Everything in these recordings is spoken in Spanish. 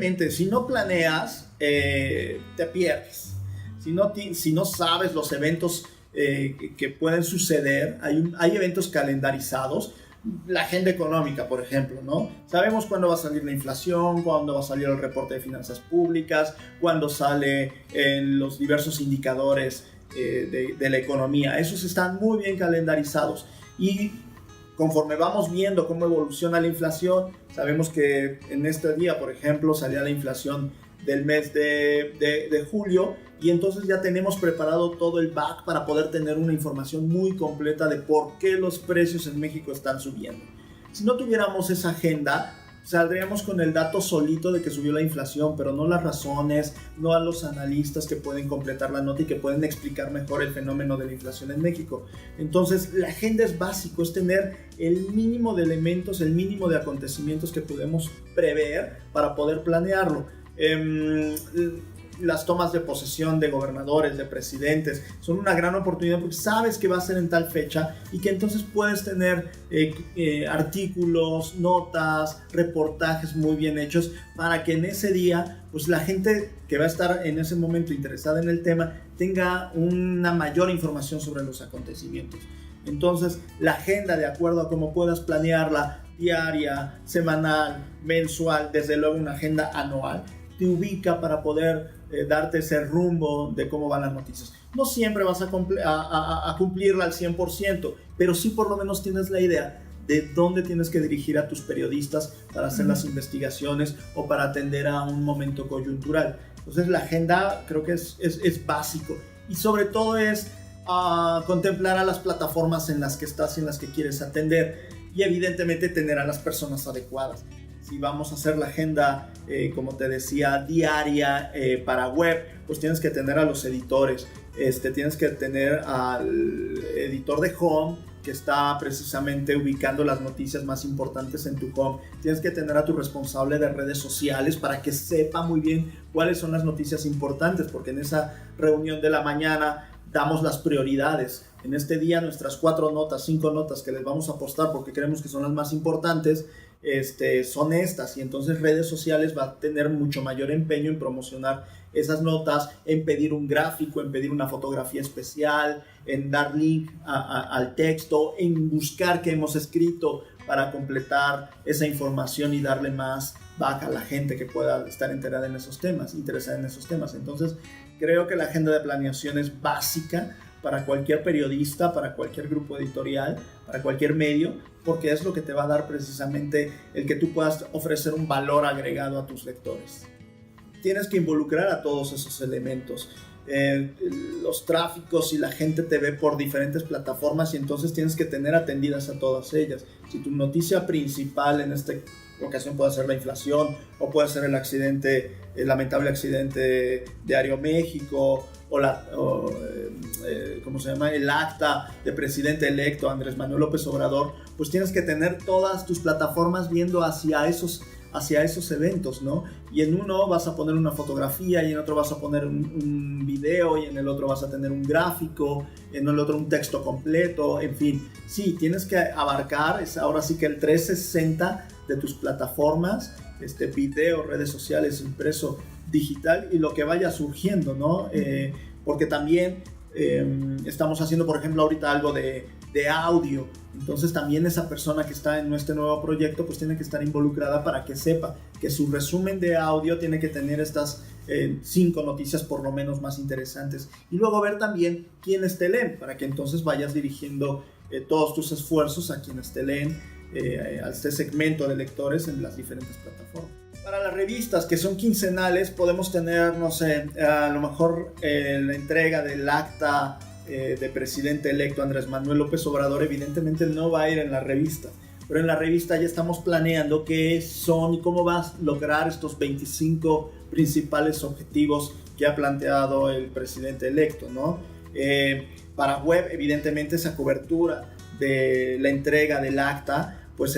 evidentemente, si no planeas, te pierdes. Si no sabes los eventos que pueden suceder, hay eventos calendarizados. La agenda económica, por ejemplo, ¿no? Sabemos cuándo va a salir la inflación, cuándo va a salir el reporte de finanzas públicas, cuándo sale en los diversos indicadores de la economía. Esos están muy bien calendarizados. Y conforme vamos viendo cómo evoluciona la inflación, sabemos que en este día, por ejemplo, salía la inflación del mes de julio, y entonces ya tenemos preparado todo el back para poder tener una información muy completa de por qué los precios en México están subiendo. Si no tuviéramos esa agenda, saldríamos con el dato solito de que subió la inflación, pero no las razones, no a los analistas que pueden completar la nota y que pueden explicar mejor el fenómeno de la inflación en México. Entonces, la agenda es básico, es tener el mínimo de elementos, el mínimo de acontecimientos que podemos prever para poder planearlo. Las tomas de posesión de gobernadores, de presidentes, son una gran oportunidad porque sabes que va a ser en tal fecha y que entonces puedes tener artículos, notas, reportajes muy bien hechos para que en ese día, pues la gente que va a estar en ese momento interesada en el tema tenga una mayor información sobre los acontecimientos. Entonces, la agenda, de acuerdo a cómo puedas planearla, diaria, semanal, mensual, desde luego una agenda anual, te ubica para poder darte ese rumbo de cómo van las noticias. No siempre vas a cumplirla al 100%, pero sí por lo menos tienes la idea de dónde tienes que dirigir a tus periodistas para hacer las investigaciones o para atender a un momento coyuntural. Entonces la agenda creo que es básico, y sobre todo es contemplar a las plataformas en las que estás y en las que quieres atender, y evidentemente tener a las personas adecuadas. Si vamos a hacer la agenda, como te decía, diaria para web, pues tienes que tener a los editores, tienes que tener al editor de home que está precisamente ubicando las noticias más importantes en tu home. Tienes que tener a tu responsable de redes sociales para que sepa muy bien cuáles son las noticias importantes, porque en esa reunión de la mañana damos las prioridades. En este día nuestras 4 notas, 5 notas que les vamos a apostar porque creemos que son las más importantes, son estas, y entonces redes sociales va a tener mucho mayor empeño en promocionar esas notas, en pedir un gráfico, en pedir una fotografía especial, en dar link al texto, en buscar qué hemos escrito para completar esa información y darle más back a la gente que pueda estar interesada en esos temas. Entonces creo que la agenda de planeación es básica para cualquier periodista, para cualquier grupo editorial, para cualquier medio, porque es lo que te va a dar precisamente el que tú puedas ofrecer un valor agregado a tus lectores. Tienes que involucrar a todos esos elementos. Los tráficos y la gente te ve por diferentes plataformas, y entonces tienes que tener atendidas a todas ellas. Si tu noticia principal en esta ocasión puede ser la inflación, o puede ser el lamentable accidente de Aeroméxico, el acta de presidente electo Andrés Manuel López Obrador, pues tienes que tener todas tus plataformas viendo hacia esos eventos, ¿no? Y en uno vas a poner una fotografía, y en otro vas a poner un video, y en el otro vas a tener un gráfico, en el otro un texto completo, en fin. Sí, tienes que abarcar, ahora sí que el 360 de tus plataformas, video, redes sociales, impreso, digital, y lo que vaya surgiendo, ¿no? Porque también estamos haciendo, por ejemplo, ahorita algo de audio. Entonces también esa persona que está en este nuevo proyecto pues tiene que estar involucrada para que sepa que su resumen de audio tiene que tener estas 5 noticias por lo menos más interesantes, y luego ver también quiénes te leen, para que entonces vayas dirigiendo todos tus esfuerzos a quienes te leen, a este segmento de lectores en las diferentes plataformas. Para las revistas que son quincenales podemos tener, no sé, a lo mejor la entrega del acta de presidente electo Andrés Manuel López Obrador. Evidentemente no va a ir en la revista, pero en la revista ya estamos planeando qué son y cómo va a lograr estos 25 principales objetivos que ha planteado el presidente electo, ¿no? Para web, evidentemente esa cobertura de la entrega del acta pues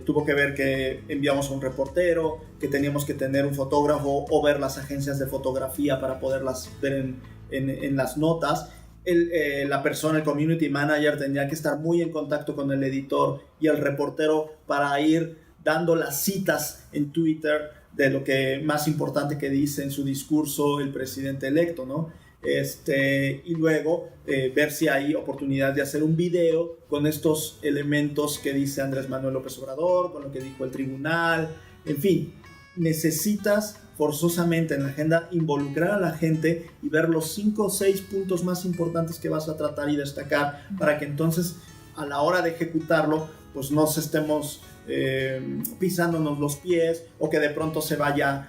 tuvo que ver que enviamos a un reportero, que teníamos que tener un fotógrafo o ver las agencias de fotografía para poderlas ver en las notas. La persona, el community manager, tenía que estar muy en contacto con el editor y el reportero para ir dando las citas en Twitter de lo que más importante que dice en su discurso el presidente electo, ¿no? Y luego ver si hay oportunidad de hacer un video con estos elementos que dice Andrés Manuel López Obrador, con lo que dijo el tribunal, en fin, necesitas forzosamente en la agenda involucrar a la gente y ver los 5 o 6 puntos más importantes que vas a tratar y destacar para que entonces a la hora de ejecutarlo pues no se estemos pisándonos los pies o que de pronto se vaya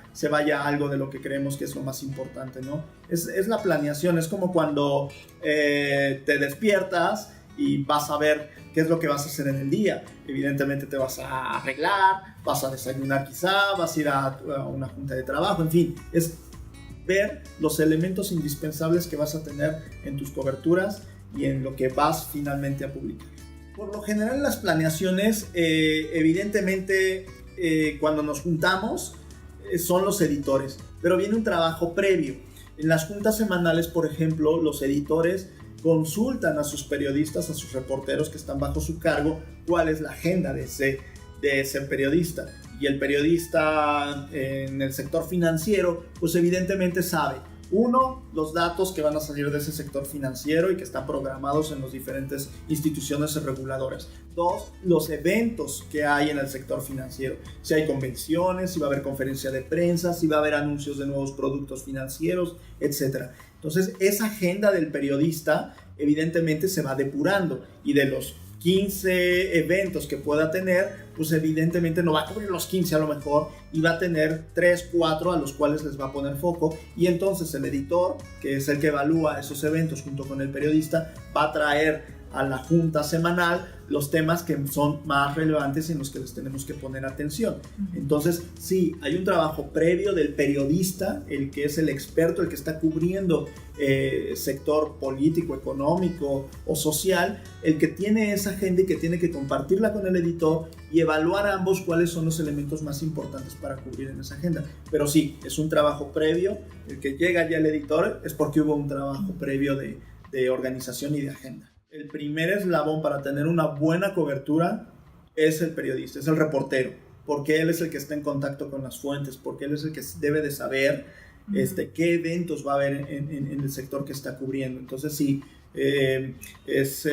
algo de lo que creemos que es lo más importante, ¿no? Es la planeación, es como cuando te despiertas y vas a ver qué es lo que vas a hacer en el día. Evidentemente te vas a arreglar, vas a desayunar quizá, vas a ir a una junta de trabajo, en fin, es ver los elementos indispensables que vas a tener en tus coberturas y en lo que vas finalmente a publicar. Por lo general las planeaciones, evidentemente cuando nos juntamos son los editores, pero viene un trabajo previo. En las juntas semanales, por ejemplo, los editores consultan a sus periodistas, a sus reporteros que están bajo su cargo, cuál es la agenda de ese periodista. Y el periodista en el sector financiero, pues evidentemente sabe, uno, los datos que van a salir de ese sector financiero y que están programados en las diferentes instituciones reguladoras. Dos, los eventos que hay en el sector financiero. Si hay convenciones, si va a haber conferencia de prensa, si va a haber anuncios de nuevos productos financieros, etc. Entonces, esa agenda del periodista evidentemente se va depurando y de los 15 eventos que pueda tener, pues evidentemente no va a cubrir los 15 a lo mejor y va a tener 3, 4 a los cuales les va a poner foco y entonces el editor, que es el que evalúa esos eventos junto con el periodista, va a traer a la junta semanal los temas que son más relevantes y en los que les tenemos que poner atención. Entonces, sí, hay un trabajo previo del periodista, el que es el experto, el que está cubriendo sector político, económico o social, el que tiene esa agenda y que tiene que compartirla con el editor y evaluar a ambos cuáles son los elementos más importantes para cubrir en esa agenda. Pero sí, es un trabajo previo. El que llega ya el editor es porque hubo un trabajo previo de organización y de agenda. El primer eslabón para tener una buena cobertura es el periodista, es el reportero, porque él es el que está en contacto con las fuentes, porque él es el que debe de saber qué eventos va a haber en el sector que está cubriendo. Entonces sí, es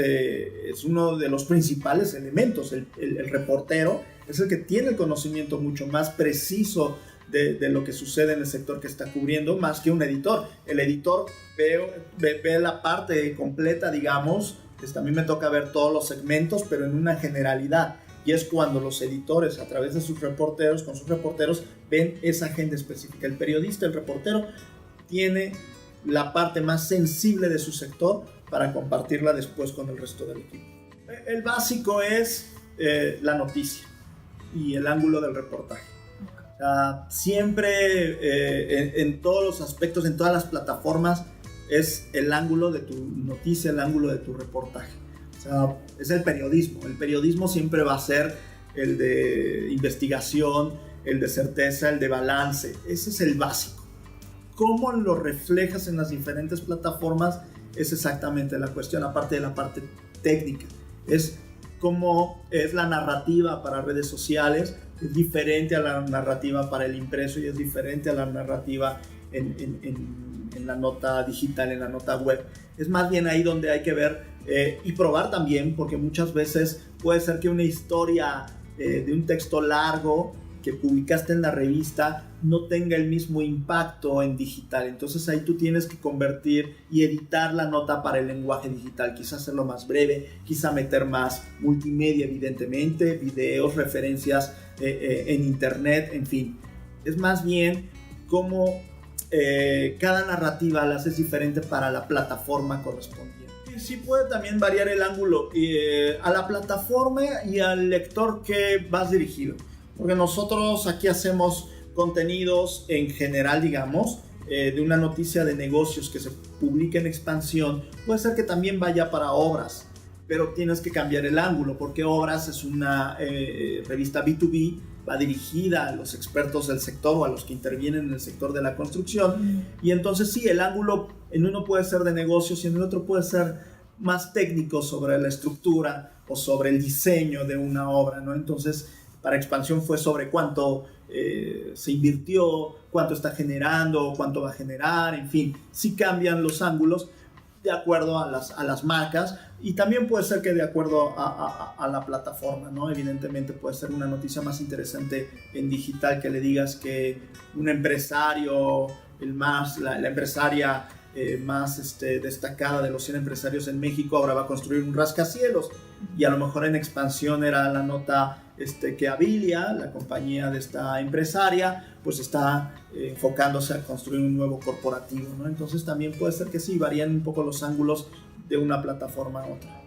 uno de los principales elementos. El reportero es el que tiene el conocimiento mucho más preciso de lo que sucede en el sector que está cubriendo, más que un editor. El editor ve la parte completa, digamos. A mí me toca ver todos los segmentos, pero en una generalidad. Y es cuando los editores, a través de sus reporteros, con sus reporteros, ven esa agenda específica. El periodista, el reportero, tiene la parte más sensible de su sector para compartirla después con el resto del equipo. El básico es la noticia y el ángulo del reportaje. Siempre en todos los aspectos, en todas las plataformas, es el ángulo de tu noticia, el ángulo de tu reportaje. O sea, es el periodismo. El periodismo siempre va a ser el de investigación, el de certeza, el de balance. Ese es el básico. ¿Cómo lo reflejas en las diferentes plataformas? Es exactamente la cuestión, aparte de la parte técnica. Es cómo es la narrativa para redes sociales, es diferente a la narrativa para el impreso y es diferente a la narrativa en la nota digital, en la nota web. Es más bien ahí donde hay que ver y probar también, porque muchas veces puede ser que una historia de un texto largo que publicaste en la revista no tenga el mismo impacto en digital. Entonces ahí tú tienes que convertir y editar la nota para el lenguaje digital, quizá hacerlo más breve, quizá meter más multimedia, evidentemente, videos, referencias en internet, en fin. Es más bien como cada narrativa la haces diferente para la plataforma correspondiente. Y sí puede también variar el ángulo a la plataforma y al lector que vas dirigido, porque nosotros aquí hacemos contenidos en general, digamos, de una noticia de negocios que se publica en expansión. Puede ser que también vaya para obras, pero tienes que cambiar el ángulo, porque Obras es una revista B2B, va dirigida a los expertos del sector o a los que intervienen en el sector de la construcción. Y entonces sí, el ángulo en uno puede ser de negocios y en el otro puede ser más técnico sobre la estructura o sobre el diseño de una obra, ¿no? Entonces, para expansión fue sobre cuánto se invirtió, cuánto está generando, cuánto va a generar, en fin, sí cambian los ángulos de acuerdo a las marcas, y también puede ser que de acuerdo a la plataforma, ¿no? Evidentemente puede ser una noticia más interesante en digital que le digas que un empresario, la empresaria más destacada de los 100 empresarios en México ahora va a construir un rascacielos, y a lo mejor en expansión era la nota que Abilia, la compañía de esta empresaria, pues está enfocándose a construir un nuevo corporativo, ¿no? Entonces también puede ser que sí, varían un poco los ángulos de una plataforma a otra.